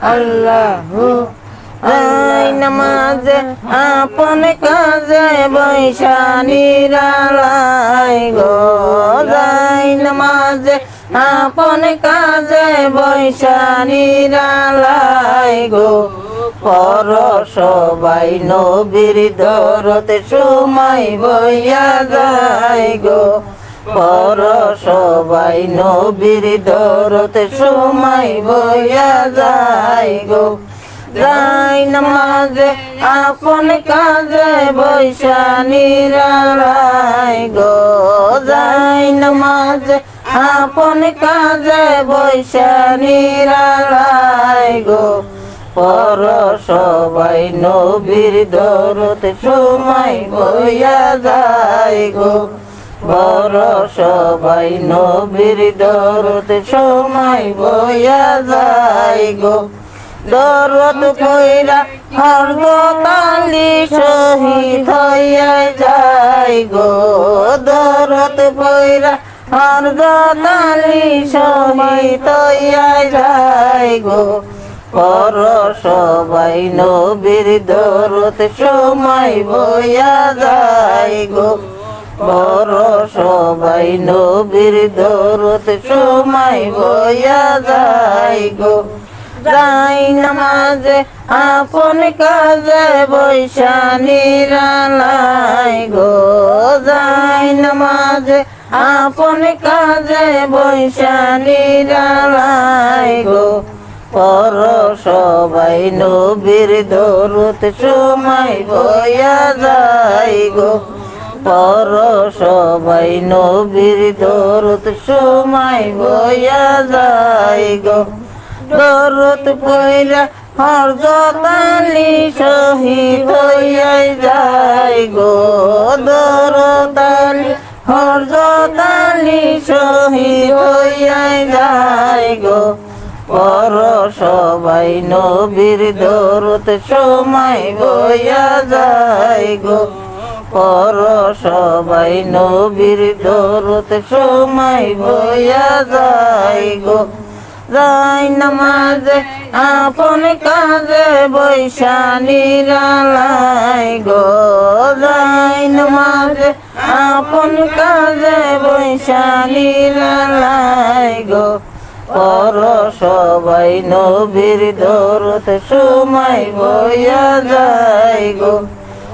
আল্লাহু যাই নামাজে আপন কাজে বৈশা নিরালাই গো যাই নামাজে আপন কাজে বৈশা নিরালাই গো পর সবাই নবীর দরতে সময় বইয়া যায় গো পর সবাই নবীর দরতে সময় বইয়া যায় গো যাই নামাজে আপন কাজে বৈশা নিরালাই গো যাই নামাজে আপন কাজে বৈশা নিরালাই গো পর সবাই নবীর দরতে সময় বইয়া যায় গো পর সবাই নবীর দরতে সময় বইয়া যায় গো দরদ কইরা হরগতালি শহীদ হইয়া যায় গো দরদ কইরা হরগতালি শহীদ হইয়া যায় গো পর সবাই নবীর দরতে সময় বইয়া যায় গো পর সবাই নবীর দরতে সময় বইয়া যায় গো যাই নামাজে আপন কাজে বৈশা নিরালাই গো যাই নামাজে আপন কাজে বৈশা নিরালাই গো পর সবাই নবীর দরতে সময় বইয়া যায় গো পর সবাই নবীর দরতে সময় বইয়া যায় গো দরদ পইরা হরজতালি শহীদ হইয়া যায় গো দরদালি হরজতালি শহীদ হইয়া যায় গো পর সবাই নবীর দরতে সময় বইয়া যায় গো পর সবাই নবীর দরতে সময় বইয়া যায় গো যাই নামাজে আপন কাজে বৈশা নিরালাই গো যাই নামাজে আপন কাজে বৈশা নিরালাই গো পর সবাই নবীর দরতে সময় বইয়া যায় গো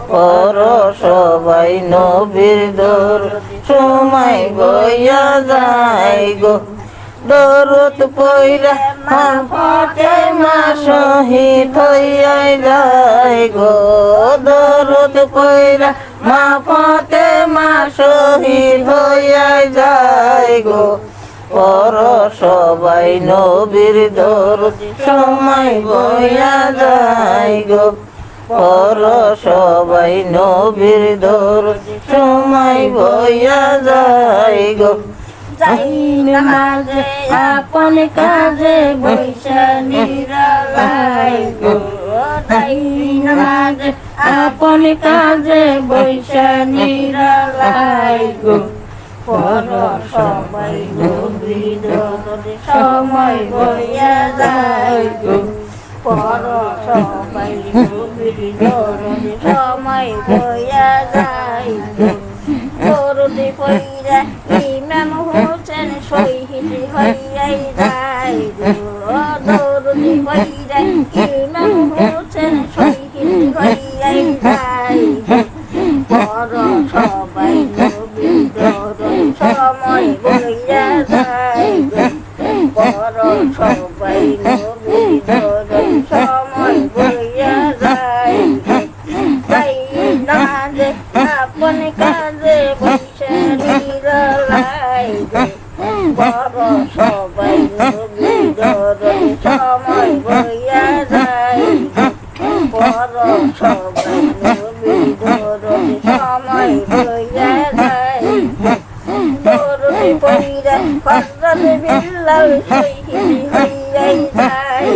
পর সবাই নবীর দরতে সময় বইয়া যায় গো দরদ পইরা ফাতেমা শহীদ হইয়া যায় গো দরদ পইরা মা ফাতেমা শহীদ হইয়া যায় গো পর সবাই নবীর দরদ সময় বইয়া যায় গো পর সবাই নবীর দরদ সময় বইয়া যায় গো যাই নামাজে আপন কাজে বৈশা নিরালাই গো যাই নামাজে আপন কাজে বৈশা নিরালাই গো পর সবাই নবীর দরতে সময় বইয়া যায় গো পর সবাই নবীর দরতে সময় বইয়া যায় গো দরদে পইরা ইমাম হোসেন শহীদ হইয়া যায় গো দরদে পইরা ইমাম হোসেন শহীদ হইয়া যায় পর সবাই নবীর দরতে সময় বইয়া যায় পর সবাই নবীর দরতে সময় বইয়া যায় যাই নামাজে আপন কাজে বৈশা নিরালাই গো পর সবাই নবীর দরতে সময় বইয়া যায় পর সবাই নবীর দরতে সময় বইয়া যায় দরদে পইরা হযরত বিল্লাল শহীদ হইয়া যায়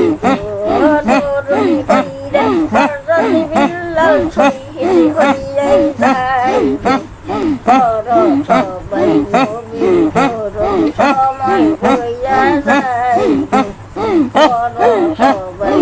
দরদে পইরা হযরত বিল্লাল শহীদ হইয়া যায় পর সবাই নবীর দরতে সময় বইয়া যায় পর সবাই